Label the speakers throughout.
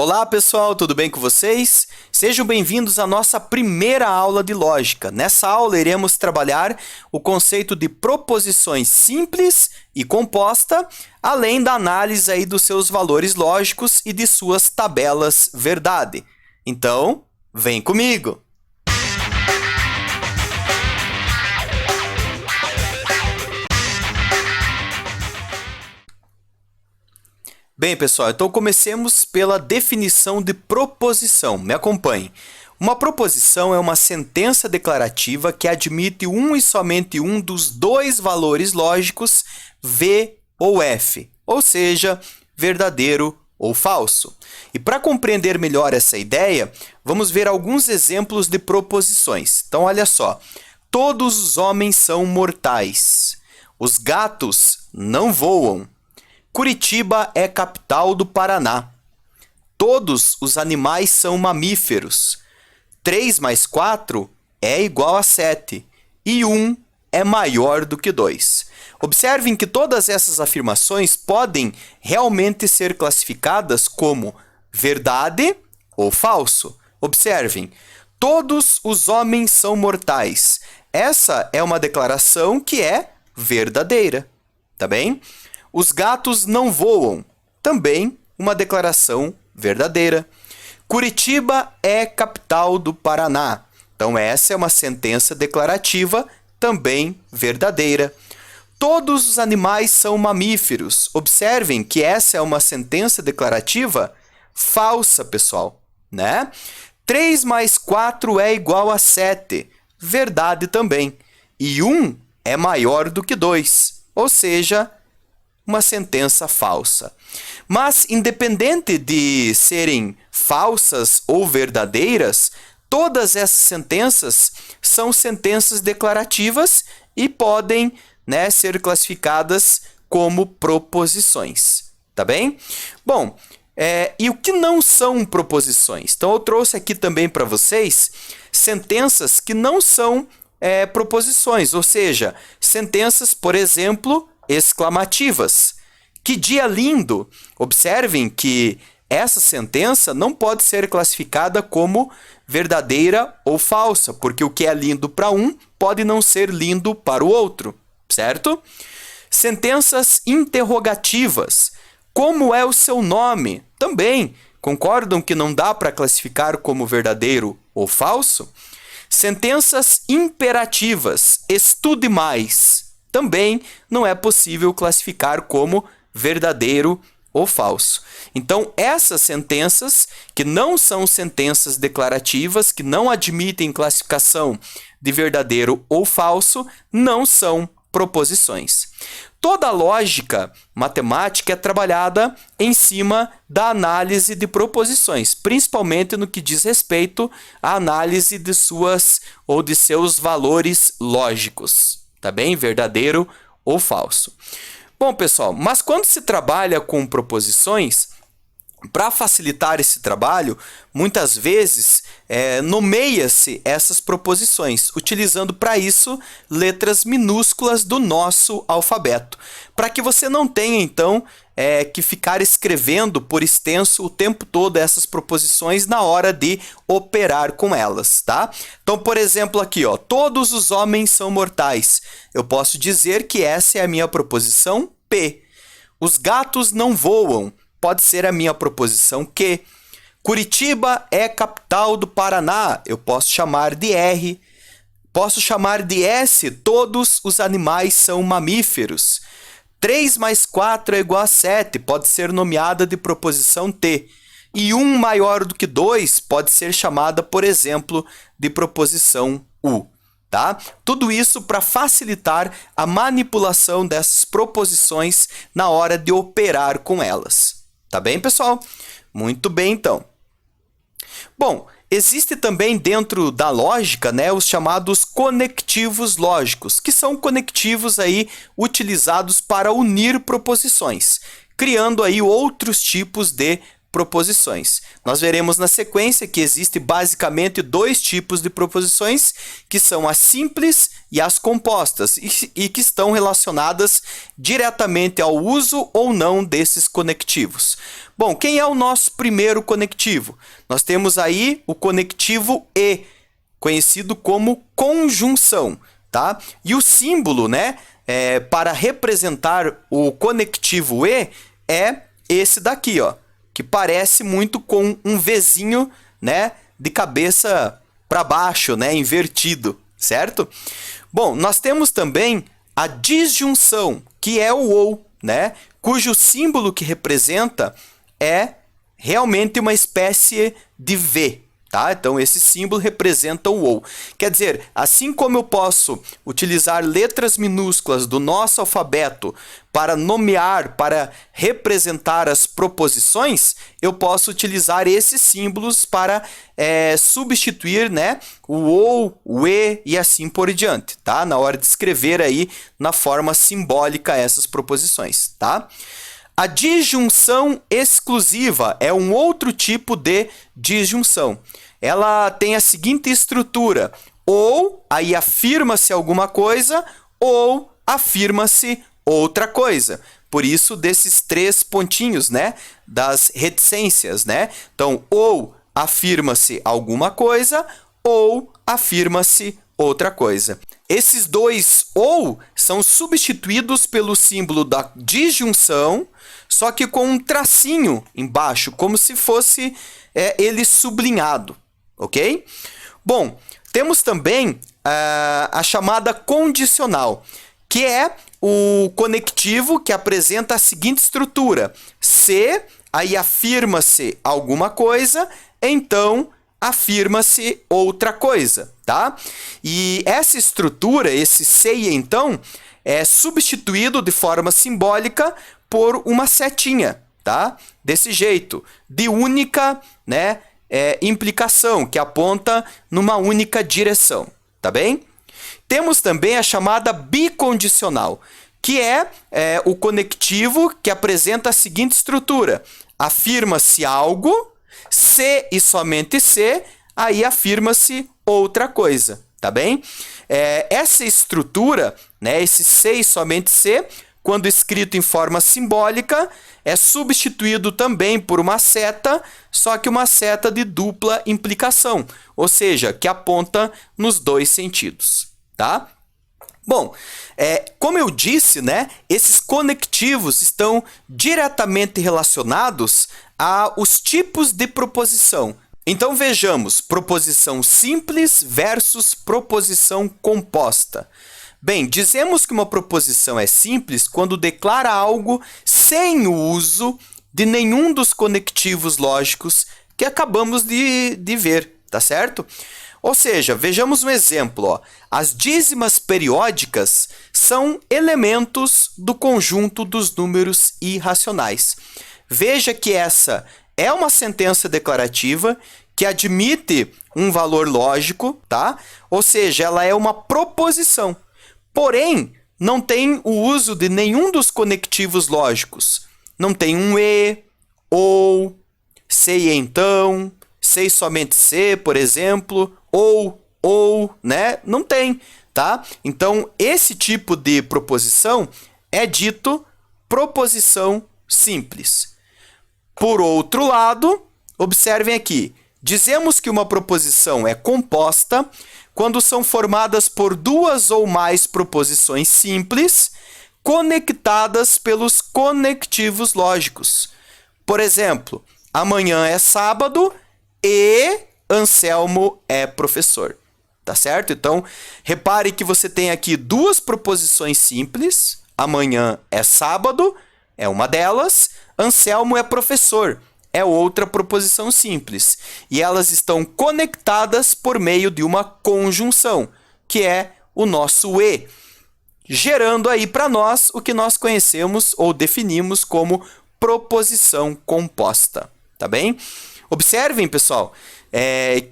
Speaker 1: Olá pessoal, tudo bem com vocês? Sejam bem-vindos à nossa primeira aula de lógica. Nessa aula iremos trabalhar o conceito de proposições simples e composta, além da análise aí dos seus valores lógicos e de suas tabelas verdade. Então, vem comigo! Bem, pessoal, então comecemos pela definição de proposição. Me acompanhe. Uma proposição é uma sentença declarativa que admite um e somente um dos dois valores lógicos V ou F, ou seja, verdadeiro ou falso. E para compreender melhor essa ideia, vamos ver alguns exemplos de proposições. Então, olha só. Todos os homens são mortais. Os gatos não voam. Curitiba é capital do Paraná. Todos os animais são mamíferos. 3 mais 4 é igual a 7. E 1 é maior do que 2. Observem que todas essas afirmações podem realmente ser classificadas como verdade ou falso. Observem, todos os homens são mortais. Essa é uma declaração que é verdadeira, tá bem? Os gatos não voam. Também uma declaração verdadeira. Curitiba é capital do Paraná. Então, essa é uma sentença declarativa, também verdadeira. Todos os animais são mamíferos. Observem que essa é uma sentença declarativa falsa, pessoal, né? 3 mais 4 é igual a 7. Verdade também. E 1 é maior do que 2. Ou seja, uma sentença falsa. Mas, independente de serem falsas ou verdadeiras, todas essas sentenças são sentenças declarativas e podem, ser classificadas como proposições. Tá bem? Bom, e o que não são proposições? Então, eu trouxe aqui também para vocês sentenças que não são proposições, ou seja, sentenças, por exemplo, exclamativas. Que dia lindo! Observem que essa sentença não pode ser classificada como verdadeira ou falsa, porque o que é lindo para um pode não ser lindo para o outro, certo? Sentenças interrogativas. Como é o seu nome? Também concordam que não dá para classificar como verdadeiro ou falso? Sentenças imperativas. Estude mais. Também não é possível classificar como verdadeiro ou falso. Então, essas sentenças, que não são sentenças declarativas, que não admitem classificação de verdadeiro ou falso, não são proposições. Toda lógica matemática é trabalhada em cima da análise de proposições, principalmente no que diz respeito à análise de suas ou de seus valores lógicos. Tá bem? Verdadeiro ou falso. Bom, pessoal, mas quando se trabalha com proposições, para facilitar esse trabalho, muitas vezes nomeia-se essas proposições, utilizando para isso letras minúsculas do nosso alfabeto, para que você não tenha, então, que ficar escrevendo por extenso o tempo todo essas proposições na hora de operar com elas, tá? Então, por exemplo, aqui, ó, todos os homens são mortais. Eu posso dizer que essa é a minha proposição P. Os gatos não voam. Pode ser a minha proposição Q. Curitiba é capital do Paraná. Eu posso chamar de R. Posso chamar de S. Todos os animais são mamíferos. 3 mais 4 é igual a 7. Pode ser nomeada de proposição T. E 1 maior do que 2 pode ser chamada, por exemplo, de proposição U. Tá? Tudo isso para facilitar a manipulação dessas proposições na hora de operar com elas. Tá bem, pessoal? Muito bem, então. Bom, existe também dentro da lógica, os chamados conectivos lógicos, que são conectivos aí utilizados para unir proposições, criando aí outros tipos de proposições. Nós veremos na sequência que existe basicamente dois tipos de proposições, que são as simples e as compostas, e que estão relacionadas diretamente ao uso ou não desses conectivos. Bom, quem é o nosso primeiro conectivo? Nós temos aí o conectivo e, conhecido como conjunção, tá? E o símbolo, né, para representar o conectivo e é esse daqui, ó, que parece muito com um Vzinho, né, de cabeça para baixo, né, invertido, certo? Bom, nós temos também a disjunção, que é o ou, né, cujo símbolo que representa é realmente uma espécie de V, tá? Então, esse símbolo representa o ou. Quer dizer, assim como eu posso utilizar letras minúsculas do nosso alfabeto para nomear, para representar as proposições, eu posso utilizar esses símbolos para substituir, né, o ou, o e assim por diante, tá? Na hora de escrever aí na forma simbólica essas proposições, tá? A disjunção exclusiva é um outro tipo de disjunção. Ela tem a seguinte estrutura: ou aí afirma-se alguma coisa, ou afirma-se outra coisa. Por isso, desses 3 pontinhos, né, das reticências, né? Então, ou afirma-se alguma coisa, ou afirma-se outra coisa. Esses 2 ou são substituídos pelo símbolo da disjunção, só que com um tracinho embaixo, como se fosse ele sublinhado, ok? Bom, temos também a chamada condicional, que é o conectivo que apresenta a seguinte estrutura: se, aí afirma-se alguma coisa, então afirma-se outra coisa, tá? E essa estrutura, esse se e então, é substituído de forma simbólica por uma setinha, tá? Desse jeito, de única, né, implicação, que aponta numa única direção, tá bem? Temos também a chamada bicondicional, que é o conectivo que apresenta a seguinte estrutura: afirma-se algo, se e somente se, aí afirma-se outra coisa, tá bem? Essa estrutura, né, esse se e somente se, quando escrito em forma simbólica, é substituído também por uma seta, só que uma seta de dupla implicação, ou seja, que aponta nos 2 sentidos, tá? Bom, como eu disse, né, esses conectivos estão diretamente relacionados aos tipos de proposição. Então, vejamos, proposição simples versus proposição composta. Bem, dizemos que uma proposição é simples quando declara algo sem o uso de nenhum dos conectivos lógicos que acabamos de ver, tá certo? Ou seja, vejamos um exemplo, ó. As dízimas periódicas são elementos do conjunto dos números irracionais. Veja que essa é uma sentença declarativa que admite um valor lógico, tá? Ou seja, ela é uma proposição. Porém, não tem o uso de nenhum dos conectivos lógicos. Não tem um e, ou, se e então, se e somente se, por exemplo, ou, né? Não tem, tá? Então, esse tipo de proposição é dito proposição simples. Por outro lado, observem aqui, dizemos que uma proposição é composta quando são formadas por 2 ou mais proposições simples conectadas pelos conectivos lógicos. Por exemplo, amanhã é sábado e Anselmo é professor, tá certo? Então, repare que você tem aqui 2 proposições simples, amanhã é sábado, é uma delas, Anselmo é professor, é outra proposição simples. E elas estão conectadas por meio de uma conjunção, que é o nosso e, gerando aí para nós o que nós conhecemos ou definimos como proposição composta, tá bem? Observem, pessoal,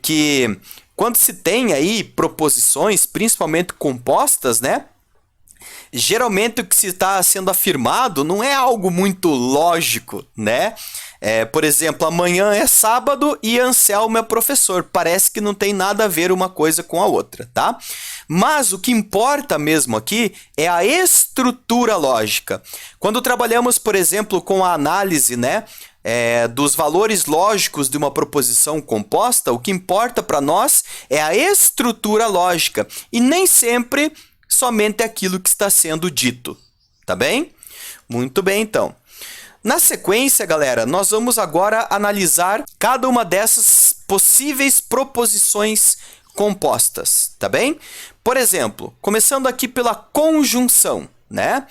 Speaker 1: que quando se tem aí proposições, principalmente compostas, né? Geralmente o que se está sendo afirmado não é algo muito lógico, né? Por exemplo, amanhã é sábado e Anselmo é professor. Parece que não tem nada a ver uma coisa com a outra, tá? Mas o que importa mesmo aqui é a estrutura lógica. Quando trabalhamos, por exemplo, com a análise, né, dos valores lógicos de uma proposição composta, o que importa para nós é a estrutura lógica e nem sempre somente aquilo que está sendo dito, tá bem? Muito bem, então. Na sequência, galera, nós vamos agora analisar cada uma dessas possíveis proposições compostas, tá bem? Por exemplo, começando aqui pela conjunção, né?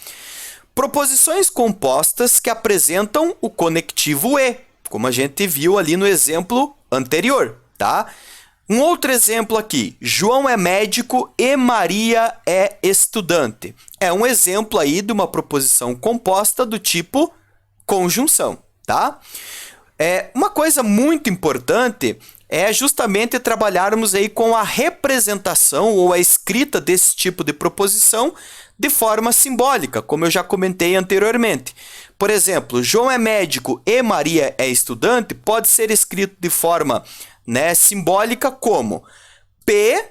Speaker 1: Proposições compostas que apresentam o conectivo e, como a gente viu ali no exemplo anterior, tá? Um outro exemplo aqui, João é médico e Maria é estudante. É um exemplo aí de uma proposição composta do tipo conjunção, tá? Uma coisa muito importante é justamente trabalharmos aí com a representação ou a escrita desse tipo de proposição de forma simbólica, como eu já comentei anteriormente. Por exemplo, João é médico e Maria é estudante pode ser escrito de forma, né, simbólica como P.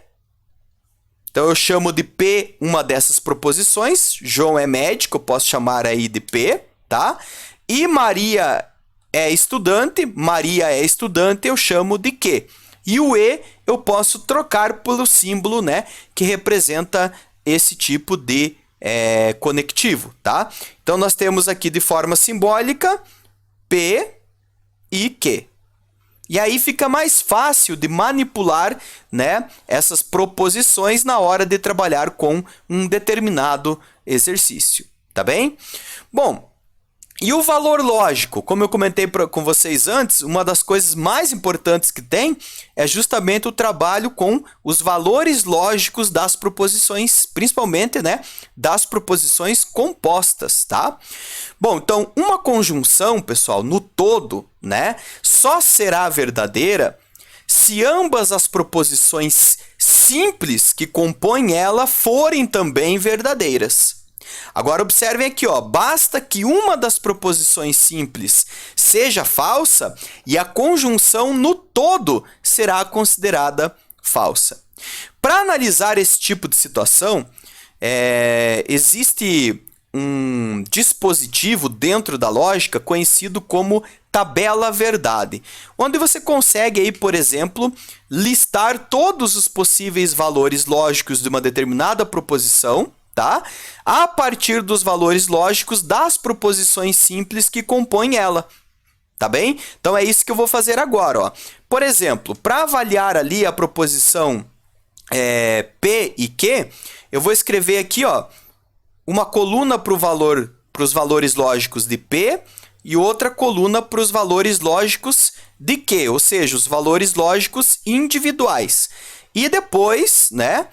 Speaker 1: Então eu chamo de P uma dessas proposições. João é médico, eu posso chamar aí de P, tá? E Maria é estudante, eu chamo de Q. E o E eu posso trocar pelo símbolo, né, que representa esse tipo de conectivo, tá? Então nós temos aqui de forma simbólica P e Q. E aí fica mais fácil de manipular, né, essas proposições na hora de trabalhar com um determinado exercício, tá bem? Bom, e o valor lógico, como eu comentei com vocês antes, uma das coisas mais importantes que tem é justamente o trabalho com os valores lógicos das proposições, principalmente, né, das proposições compostas, tá? Bom, então, uma conjunção, pessoal, no todo, né, só será verdadeira se ambas as proposições simples que compõem ela forem também verdadeiras. Agora observem aqui, ó, basta que uma das proposições simples seja falsa e a conjunção no todo será considerada falsa. Para analisar esse tipo de situação, existe um dispositivo dentro da lógica conhecido como tabela verdade, onde você consegue aí, por exemplo, listar todos os possíveis valores lógicos de uma determinada proposição, tá? A partir dos valores lógicos das proposições simples que compõem ela, tá bem? Então é isso que eu vou fazer agora, ó. Por exemplo, para avaliar ali a proposição P e Q, eu vou escrever aqui, ó, uma coluna para os valores lógicos de P e outra coluna para os valores lógicos de Q, ou seja, os valores lógicos individuais. E depois, né,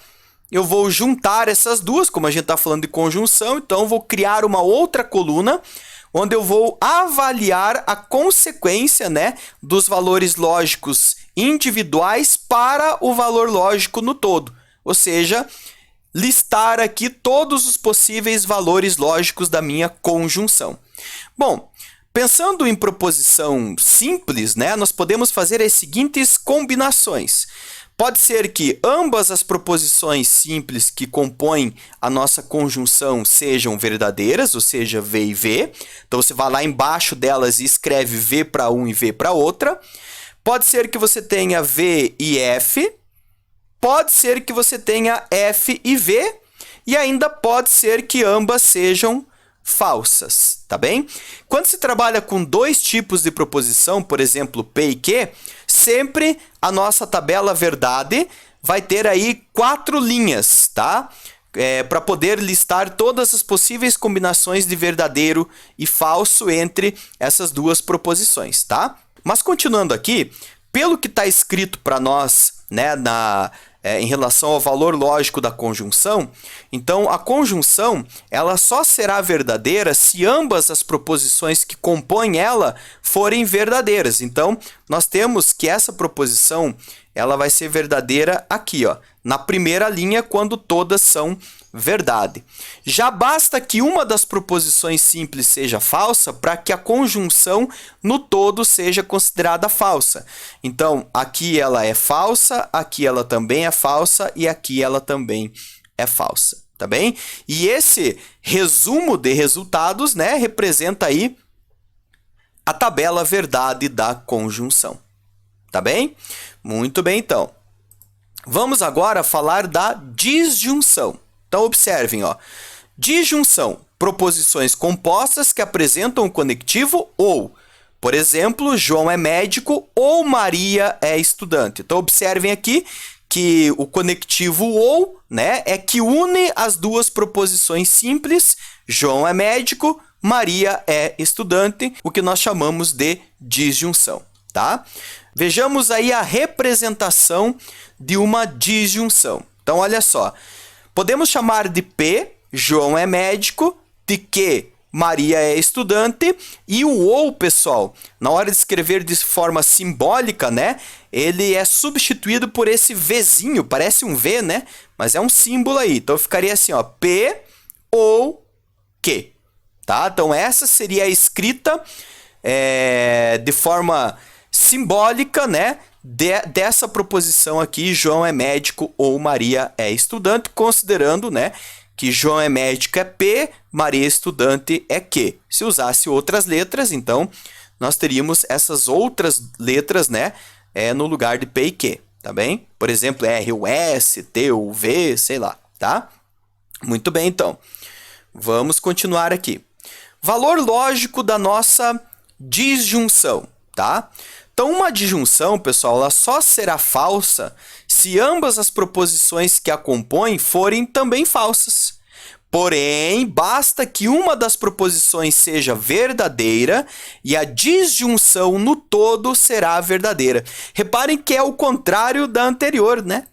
Speaker 1: eu vou juntar essas duas, como a gente está falando de conjunção, então eu vou criar uma outra coluna onde eu vou avaliar a consequência, né, dos valores lógicos individuais para o valor lógico no todo. Ou seja, listar aqui todos os possíveis valores lógicos da minha conjunção. Bom, pensando em proposição simples, né, nós podemos fazer as seguintes combinações. Pode ser que ambas as proposições simples que compõem a nossa conjunção sejam verdadeiras, ou seja, V e V. Então, você vai lá embaixo delas e escreve V para um e V para outra. Pode ser que você tenha V e F. Pode ser que você tenha F e V. E ainda pode ser que ambas sejam falsas, tá bem? Quando se trabalha com dois tipos de proposição, por exemplo, P e Q, sempre a nossa tabela verdade vai ter aí 4 linhas, tá? Para poder listar todas as possíveis combinações de verdadeiro e falso entre essas duas proposições, tá? Mas continuando aqui, pelo que está escrito para nós, né, em relação ao valor lógico da conjunção, então a conjunção ela só será verdadeira se ambas as proposições que compõem ela forem verdadeiras. Então, nós temos que essa proposição ela vai ser verdadeira aqui, ó, na primeira linha, quando todas são verdade. Já basta que uma das proposições simples seja falsa para que a conjunção no todo seja considerada falsa. Então, aqui ela é falsa, aqui ela também é falsa e aqui ela também é falsa, tá bem? E esse resumo de resultados, né, representa aí a tabela verdade da conjunção, tá bem? Muito bem, então. Vamos agora falar da disjunção. Então, observem, ó. Disjunção, proposições compostas que apresentam o conectivo ou, por exemplo, João é médico ou Maria é estudante. Então, observem aqui que o conectivo ou, né, é que une as duas proposições simples, João é médico, Maria é estudante, o que nós chamamos de disjunção, tá? Vejamos aí a representação de uma disjunção. Então, olha só. Podemos chamar de P, João é médico, de que Maria é estudante, e o ou, pessoal, na hora de escrever de forma simbólica, né, ele é substituído por esse Vzinho, parece um V, né, mas é um símbolo aí. Então, ficaria assim, ó, P ou que, tá? Então, essa seria a escrita de forma simbólica, né, dessa proposição aqui, João é médico ou Maria é estudante, considerando, né, que João é médico é P, Maria é estudante é Q. Se usasse outras letras, então, nós teríamos essas outras letras, né, no lugar de P e Q, tá bem? Por exemplo, R ou S, T ou V, sei lá, tá? Muito bem, então. Vamos continuar aqui. Valor lógico da nossa disjunção, tá? Então, uma disjunção, pessoal, ela só será falsa se ambas as proposições que a compõem forem também falsas. Porém, basta que uma das proposições seja verdadeira e a disjunção no todo será verdadeira. Reparem que é o contrário da anterior, né?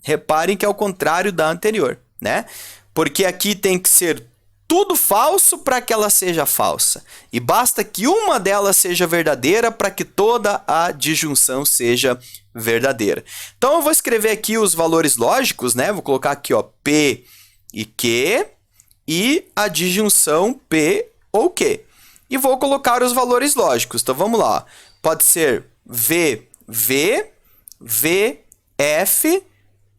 Speaker 1: Reparem que é o contrário da anterior, né? Porque aqui tem que ser tudo falso para que ela seja falsa. E basta que uma delas seja verdadeira para que toda a disjunção seja verdadeira. Então, eu vou escrever aqui os valores lógicos, né? Vou colocar aqui, ó, P e Q e a disjunção P ou Q. E vou colocar os valores lógicos. Então, vamos lá. Pode ser V, V, V, F,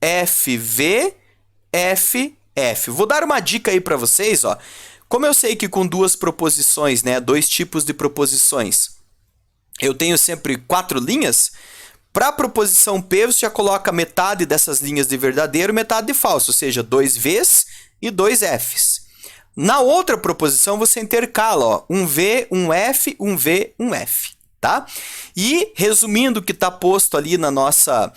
Speaker 1: F, V, F, F. Vou dar uma dica aí para vocês, ó. Como eu sei que com duas proposições, né, dois tipos de proposições, eu tenho sempre 4 linhas, para a proposição P, você já coloca metade dessas linhas de verdadeiro, metade de falso, ou seja, 2 Vs e 2 Fs. Na outra proposição, você intercala, ó, um V, um F, um V, um F, tá? E, resumindo o que está posto ali na nossa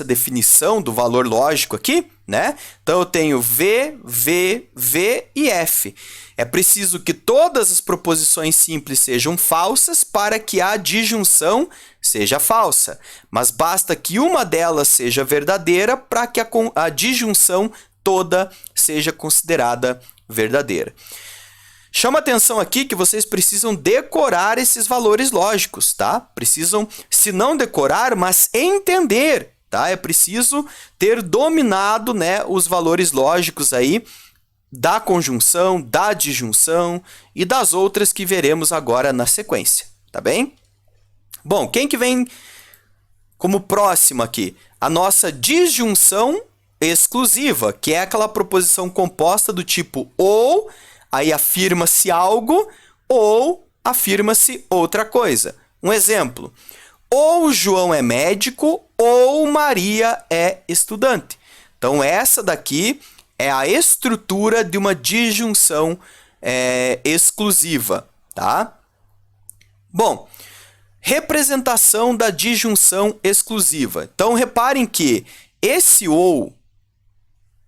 Speaker 1: definição do valor lógico aqui, né? Então, eu tenho V, V, V e F. É preciso que todas as proposições simples sejam falsas para que a disjunção seja falsa. Mas basta que uma delas seja verdadeira para que a disjunção toda seja considerada verdadeira. Chama atenção aqui que vocês precisam decorar esses valores lógicos, tá? Precisam, se não decorar, mas entender, tá? É preciso ter dominado, né, os valores lógicos aí da conjunção, da disjunção e das outras que veremos agora na sequência, tá bem? Bom, quem que vem como próximo aqui? A nossa disjunção exclusiva, que é aquela proposição composta do tipo ou, aí afirma-se algo ou afirma-se outra coisa. Um exemplo, ou João é médico ou Maria é estudante. Então, essa daqui é a estrutura de uma disjunção exclusiva, tá? Bom, representação da disjunção exclusiva. Então, reparem que esse ou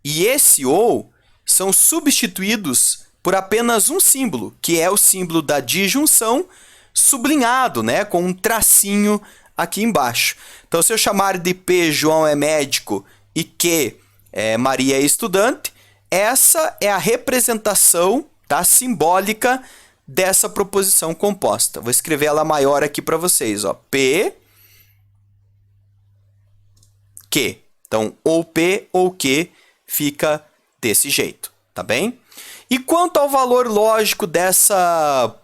Speaker 1: e esse ou são substituídos por apenas um símbolo, que é o símbolo da disjunção sublinhado, né, com um tracinho aqui embaixo. Então, se eu chamar de P, João é médico, e Q, Maria é estudante, essa é a representação, tá, simbólica dessa proposição composta. Vou escrever ela maior aqui para vocês, ó. P, que. Então, ou P ou que fica desse jeito, tá bem? E quanto ao valor lógico dessa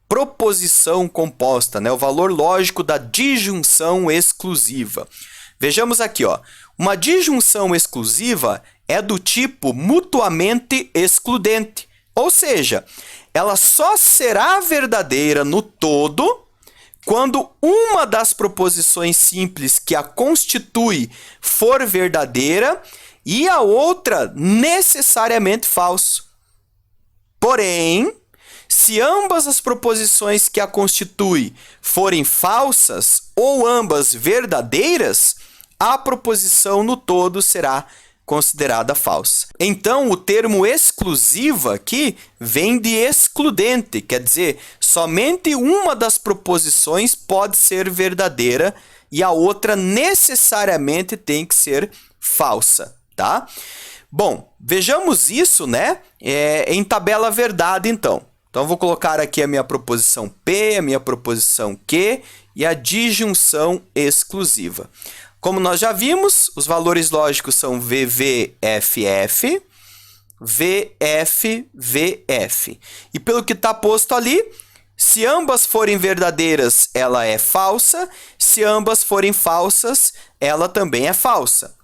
Speaker 1: proposição composta, né? O valor lógico da disjunção exclusiva. Vejamos aqui, ó. Uma disjunção exclusiva é do tipo mutuamente excludente, ou seja, ela só será verdadeira no todo quando uma das proposições simples que a constitui for verdadeira e a outra necessariamente falsa. Porém, se ambas as proposições que a constituem forem falsas ou ambas verdadeiras, a proposição no todo será considerada falsa. Então, o termo exclusiva aqui vem de excludente, quer dizer, somente uma das proposições pode ser verdadeira e a outra necessariamente tem que ser falsa, tá? Bom, vejamos isso, né, em tabela verdade, então. Então, eu vou colocar aqui a minha proposição P, a minha proposição Q e a disjunção exclusiva. Como nós já vimos, os valores lógicos são VV-FF, VF, VF. E pelo que está posto ali, se ambas forem verdadeiras, ela é falsa. Se ambas forem falsas, ela também é falsa.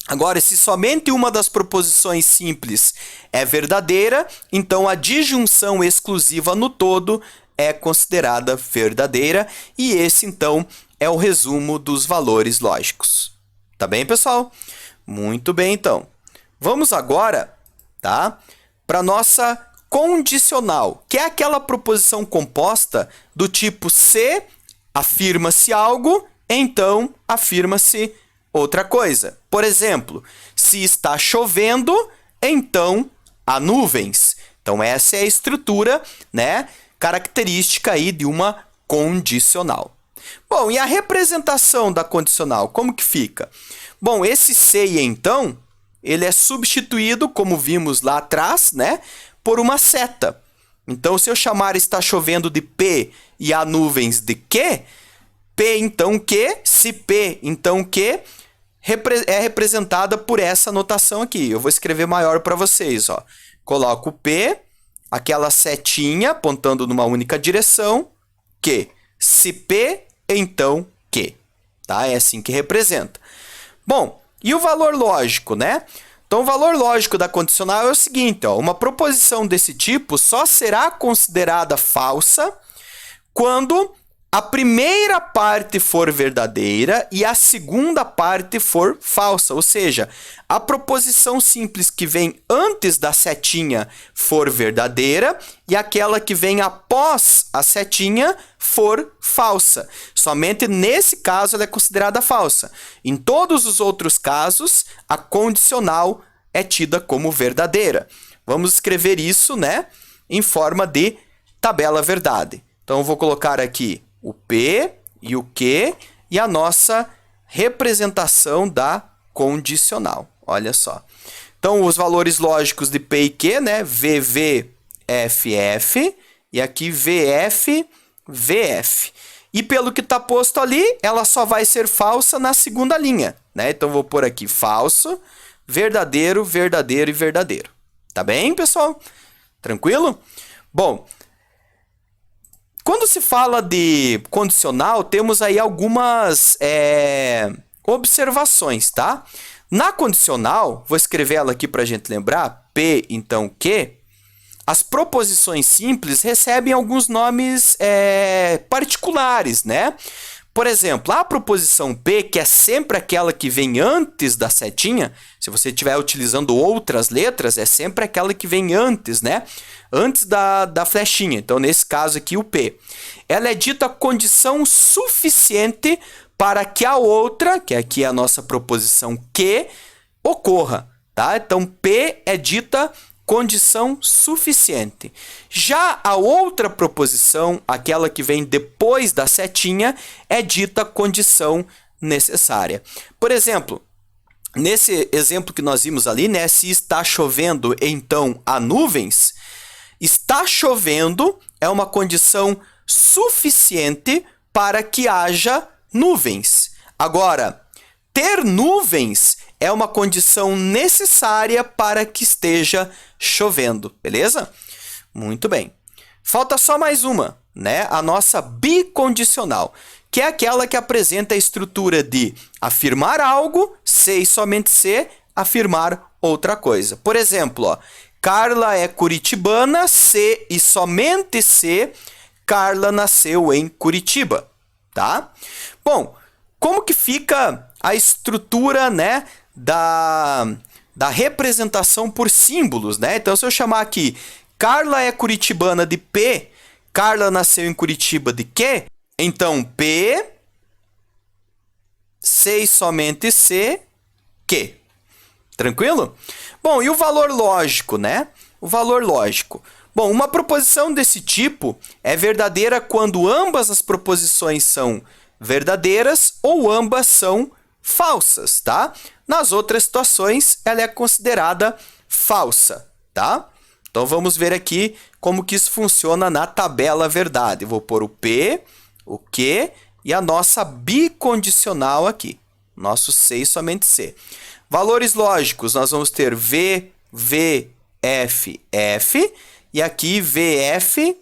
Speaker 1: Agora, se somente uma das proposições simples é verdadeira, então a disjunção exclusiva no todo é considerada verdadeira. E esse, então, é o resumo dos valores lógicos. Tá bem, pessoal? Muito bem, então. Vamos agora, tá, para a nossa condicional, que é aquela proposição composta do tipo se afirma-se algo, então afirma-se outra coisa. Por exemplo, se está chovendo, então há nuvens. Então, essa é a estrutura, né, característica aí de uma condicional. Bom, e a representação da condicional, como que fica? Bom, esse se, então, ele é substituído, como vimos lá atrás, né, por uma seta. Então, se eu chamar está chovendo de P e há nuvens de Q, P, então, Q, se P, então, Q, é representada por essa notação aqui. Eu vou escrever maior para vocês, ó. Coloco P, aquela setinha apontando numa única direção, Q. Se P, então Q. Tá? É assim que representa. Bom, e o valor lógico, né? Então, o valor lógico da condicional é o seguinte, ó, uma proposição desse tipo só será considerada falsa quando a primeira parte for verdadeira e a segunda parte for falsa. Ou seja, a proposição simples que vem antes da setinha for verdadeira e aquela que vem após a setinha for falsa. Somente nesse caso ela é considerada falsa. Em todos os outros casos, a condicional é tida como verdadeira. Vamos escrever isso, né, em forma de tabela verdade. Então, eu vou colocar aqui o P e o Q e a nossa representação da condicional. Olha só. Então, os valores lógicos de P e Q, né? VV, FF e aqui VF, VF. E pelo que está posto ali, ela só vai ser falsa na segunda linha, né? Então, vou pôr aqui falso, verdadeiro, verdadeiro e verdadeiro. Tá bem, pessoal? Tranquilo? Bom, quando se fala de condicional, temos aí algumas observações, tá? Na condicional, vou escrever ela aqui para a gente lembrar, P, então, Q, as proposições simples recebem alguns nomes particulares, né? Por exemplo, a proposição P, que é sempre aquela que vem antes da setinha, se você estiver utilizando outras letras, é sempre aquela que vem antes, né? Antes da flechinha. Então, nesse caso aqui, o P. Ela é dita condição suficiente para que a outra, que aqui é a nossa proposição Q, ocorra, tá? Então, P é dita condição suficiente. Já a outra proposição, aquela que vem depois da setinha, é dita condição necessária. Por exemplo, nesse exemplo que nós vimos ali, né, se está chovendo, então há nuvens, está chovendo é uma condição suficiente para que haja nuvens. Agora, ter nuvens é uma condição necessária para que esteja chovendo, beleza? Muito bem. Falta só mais uma, né? A nossa bicondicional, que é aquela que apresenta a estrutura de afirmar algo, se e somente se, afirmar outra coisa. Por exemplo, ó, Carla é curitibana, se e somente se Carla nasceu em Curitiba, tá? Bom, como que fica a estrutura, né, da representação por símbolos, né? Então, se eu chamar aqui Carla é curitibana de P, Carla nasceu em Curitiba de Q, então P, se e somente se, Q. Tranquilo? Bom, e o valor lógico, né? O valor lógico. Bom, uma proposição desse tipo é verdadeira quando ambas as proposições são verdadeiras ou ambas são falsas, tá? Nas outras situações, ela é considerada falsa, tá? Então, vamos ver aqui como que isso funciona na tabela verdade. Eu vou pôr o P, o Q e a nossa bicondicional aqui. Nosso se e somente se. Valores lógicos, nós vamos ter V, V, F, F. E aqui VF,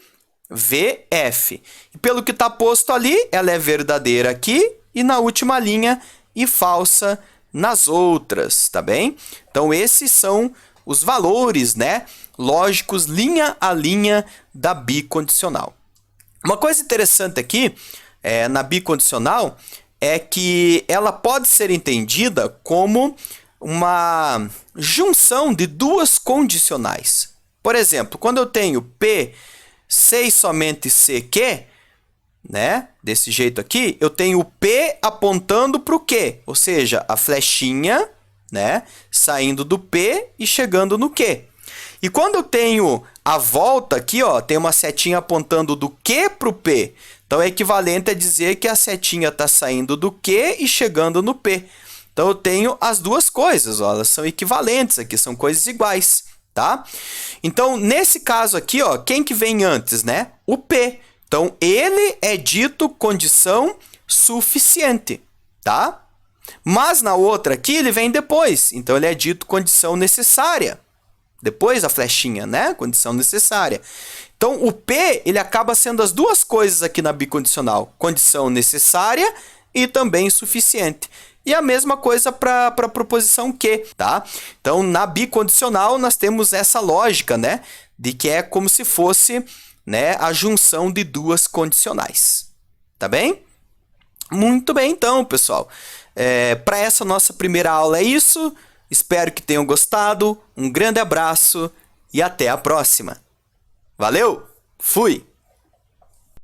Speaker 1: VF. E pelo que está posto ali, ela é verdadeira aqui e na última linha e falsa nas outras, tá bem? Então, esses são os valores, né, lógicos linha a linha da bicondicional. Uma coisa interessante aqui na bicondicional é que ela pode ser entendida como uma junção de duas condicionais. Por exemplo, quando eu tenho P, se e somente se, Q, né? Desse jeito aqui, eu tenho o P apontando para o Q, ou seja, a flechinha, né, saindo do P e chegando no Q. E quando eu tenho a volta aqui, ó, tem uma setinha apontando do Q para o P. Então, é equivalente a dizer que a setinha está saindo do Q e chegando no P. Então, eu tenho as duas coisas, ó, elas são equivalentes aqui, são coisas iguais, tá? Então, nesse caso aqui, ó, quem que vem antes, né? O P. Então, ele é dito condição suficiente, tá? Mas na outra aqui, ele vem depois. Então, ele é dito condição necessária. Depois a flechinha, né? Condição necessária. Então, o P, ele acaba sendo as duas coisas aqui na bicondicional. Condição necessária e também suficiente. E a mesma coisa para a proposição que, tá? Então, na bicondicional, nós temos essa lógica, né? De que é como se fosse, né, a junção de duas condicionais. Tá bem? Muito bem, então, pessoal. Para essa nossa primeira aula é isso. Espero que tenham gostado. Um grande abraço e até a próxima. Valeu! Fui!